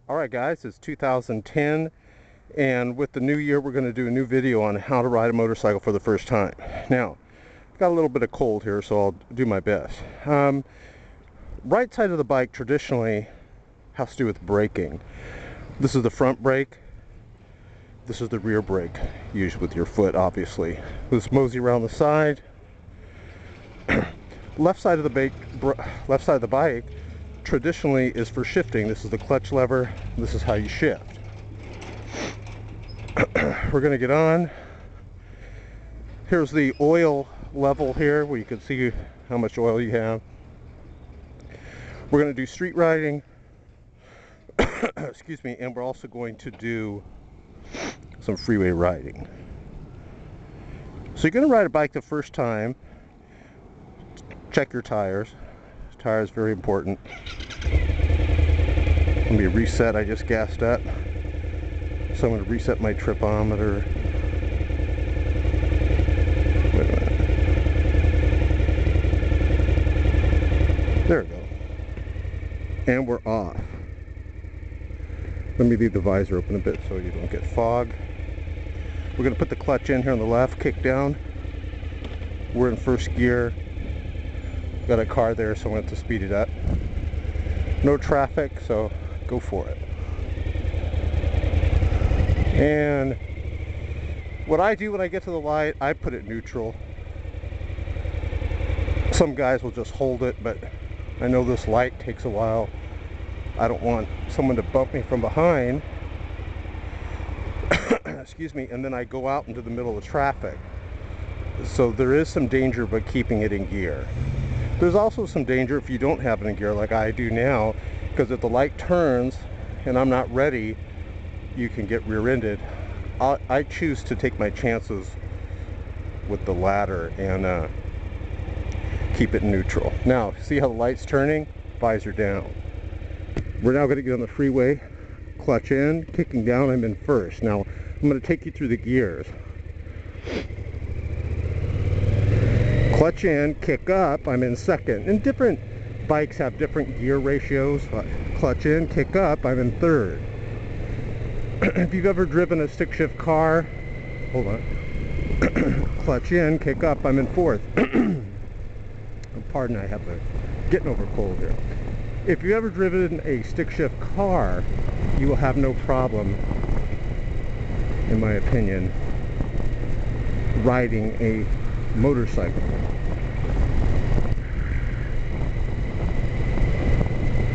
Alright guys, it's 2010 and with the new year we're going to do a new video on how to ride a motorcycle for the first time. Now, I've got a little bit of cold here, so I'll do my best. Right side of the bike traditionally has to do with braking. This is the front brake. This is the rear brake, used with your foot obviously. This mosey around the side. Left side of the bike traditionally is for shifting. This is the clutch lever. This is how you shift. We're going to get on. Here's the oil level here where you can see how much oil you have. We're going to do street riding. Excuse me, and we're also going to do some freeway riding. So you're going to ride a bike the first time. Check your tires. Tires very important. Let me reset. I just gassed up, so I'm going to reset my tripometer. Wait a minute. There we go. And we're off. Let me leave the visor open a bit so you don't get fog. We're going to put the clutch in here on the left, kick down. We're in first gear. Got a car there, so I'm going to have to speed it up. No traffic, so go for it. And what I do when I get to the light, I put it neutral. Some guys will just hold it, but I know this light takes a while. I don't want someone to bump me from behind. Excuse me, and then I go out into the middle of traffic. So there is some danger by keeping it in gear. There's also some danger if you don't have it in gear like I do now, because if the light turns and I'm not ready, you can get rear-ended. I choose to take my chances with the latter and keep it neutral. Now, see how the light's turning? Visor down. We're now going to get on the freeway. Clutch in, kicking down, I'm in first. Now, I'm going to take you through the gears. Clutch in, kick up, I'm in second. And different bikes have different gear ratios. Clutch in, kick up, I'm in third. If you've ever driven a stick shift car, hold on. Clutch in, kick up, I'm in fourth. Pardon, I have a getting over cold here. If you've ever driven a stick shift car, you will have no problem, in my opinion, riding a motorcycle.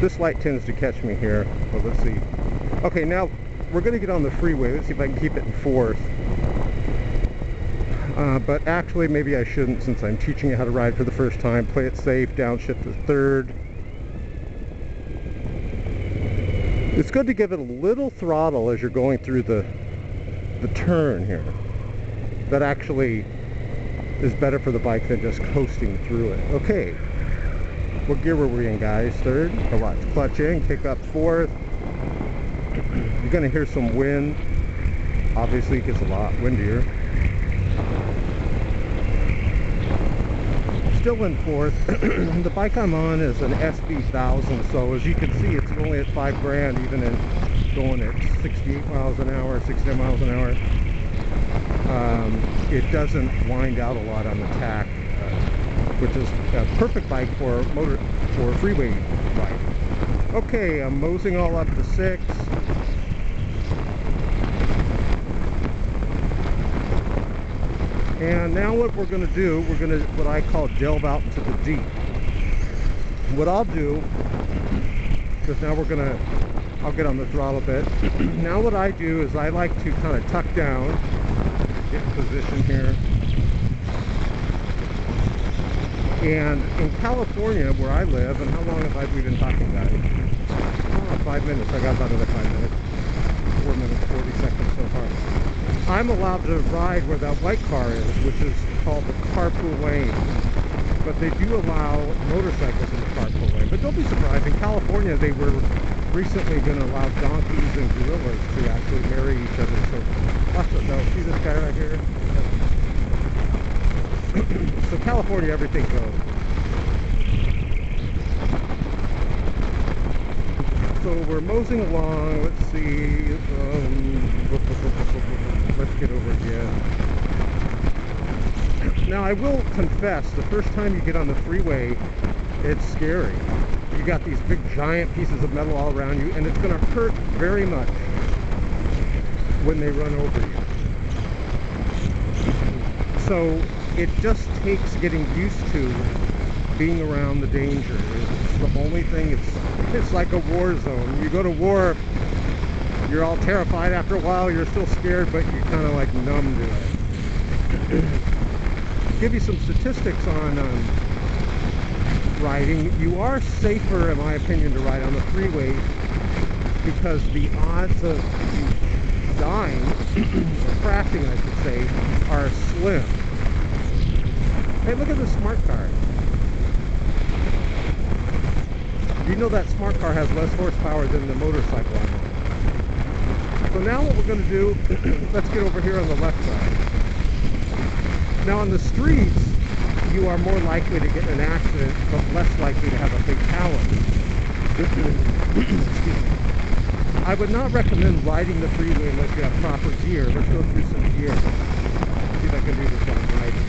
This light tends to catch me here. Well, let's see. Okay, now we're going to get on the freeway. Let's see if I can keep it in fourth. But actually, maybe I shouldn't, since I'm teaching you how to ride for the first time. Play it safe, downshift to third. It's good to give it a little throttle as you're going through the turn here. That actually is better for the bike than just coasting through it. Okay, what gear were we in, guys? Third? Oh, watch. Clutch in, kick up fourth. You're going to hear some wind. Obviously, it gets a lot windier. Still in fourth. The bike I'm on is an SB1000, so as you can see, it's only at $5,000, even in going at 68 miles an hour, 69 miles an hour. It doesn't wind out a lot on the tack, which is a perfect bike for freeway ride. Okay, I'm moseying all up to 6. And now what we're going to do, we're going to what I call delve out into the deep. What I'll do, because now I'll get on the throttle a bit. Now what I do is I like to kind of tuck down, get in position here. And in California, where I live, and how long have we been talking about it? Oh, 5 minutes. I got about another 5 minutes. 4 minutes, 40 seconds so far. I'm allowed to ride where that white car is, which is called the carpool lane. But they do allow motorcycles in the carpool lane. But don't be surprised, in California they were recently going to allow donkeys and gorillas to actually marry each other. So watch it. No, see this guy right here? So California, everything goes. So we're moseying along. Let's see. Let's get over again. Now I will confess, the first time you get on the freeway, it's scary. You got these big giant pieces of metal all around you, and it's going to hurt very much when they run over you. So it just takes getting used to being around the danger. It's the only thing. It's like a war zone. You go to war, you're all terrified after a while, you're still scared, but you're kind of like numb to it. Give you some statistics on riding. You are safer, in my opinion, to ride on the freeway because the odds of you dying, or crashing I should say, are slim. Hey, look at the smart car. You know that smart car has less horsepower than the motorcycle I'm on. So now what we're going to do, let's get over here on the left side. Now on the streets, you are more likely to get in an accident, but less likely to have a fatality. Excuse me. I would not recommend riding the freeway unless you have proper gear. Let's go through some gear. See if I can do this while I'm riding.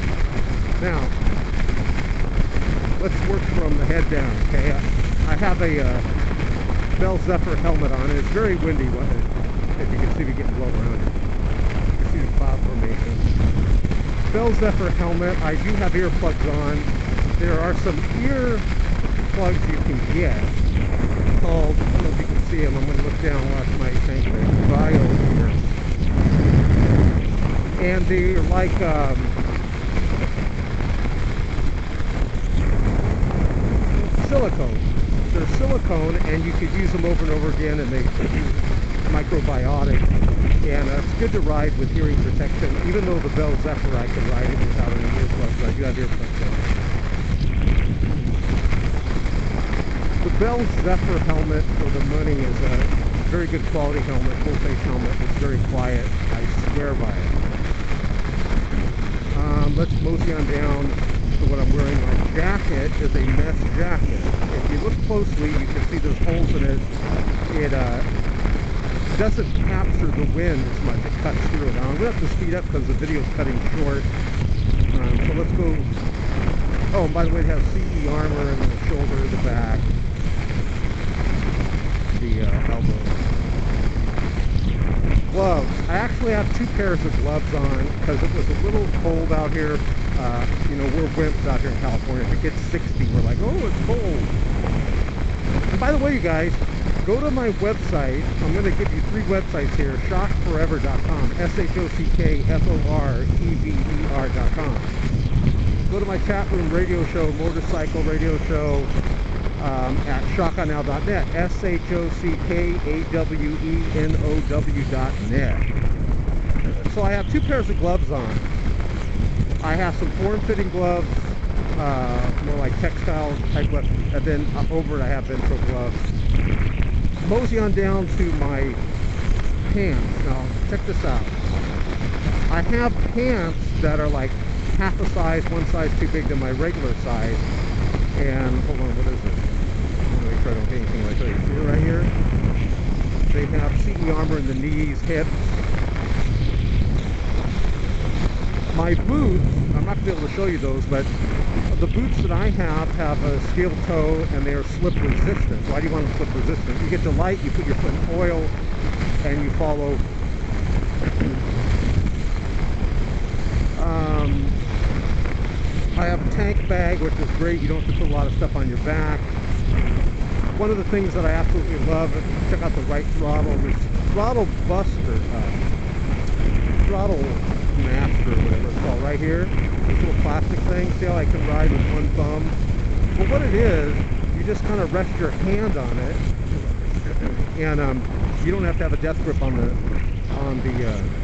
Now, let's work from the head down, okay? I have a Bell Zephyr helmet on, and it's very windy. If you can see me getting blown around it. You can see the cloud formation. Bell Zephyr helmet. I do have earplugs on. There are some ear plugs you can get called, I don't know if you can see them, I'm going to look down and watch my tank there, Bio ear. And they're like silicone. They're silicone, and you could use them over and over again, and they microbiotic. And it's good to ride with hearing protection. Even though the Bell Zephyr, I can ride it without any earplugs. I do have earplugs on. The Bell Zephyr helmet for the money is a very good quality helmet, full face helmet. It's very quiet. I swear by it. Let's mosey on down to what I'm wearing. My jacket is a mesh jacket. If you look closely, you can see there's holes in it. It doesn't capture the wind as much. It cuts through it. Now, I'm going to have to speed up because the video's cutting short. So let's go. Oh, and by the way, it has CE armor in the shoulder, the back, the elbow. Gloves. I actually have 2 pairs of gloves on because it was a little cold out here. You know, we're wimps out here in California. If it gets 60, we're like, oh, it's cold. And by the way, you guys, go to my website. I'm going to give you 3 websites here. Shockforever.com. SHOCKFOREVER.com. Go to my chat room radio show, motorcycle radio show at shockonow.net. SHOCKAWENOW.net. So I have 2 pairs of gloves on. I have some form-fitting gloves, more like textile type gloves, and then over it I have Ventro gloves. Mosey on down to my pants. Now, check this out. I have pants that are like half a size, 1 size too big than my regular size. And, hold on, what is this? I'm going to make sure I don't get anything like that. See right here? They have CE armor in the knees, hips. My boots, I'm not going to be able to show you those, but the boots that I have a steel toe and they are slip resistant. Why do you want them slip resistant? You get to light, you put your foot in oil, and you fall over. I have a tank bag, which is great. You don't have to put a lot of stuff on your back. One of the things that I absolutely love, check out the right throttle, this throttle buster, throttle master, whatever it's called, right here. This little plastic thing. See how I can ride with 1 thumb? Well, what it is, you just kind of rest your hand on it, and you don't have to have a death grip on the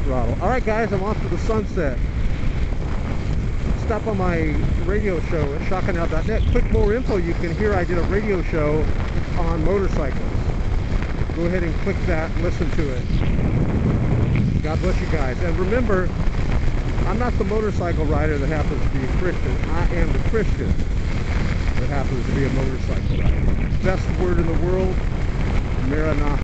throttle. All right, guys, I'm off to the sunset. Stop on my radio show at shockonow.net. Click more info. You can hear I did a radio show on motorcycles. Go ahead and click that and listen to it. God bless you guys. And remember, I'm not the motorcycle rider that happens to be a Christian. I am the Christian that happens to be a motorcycle rider. Best word in the world, Maranatha.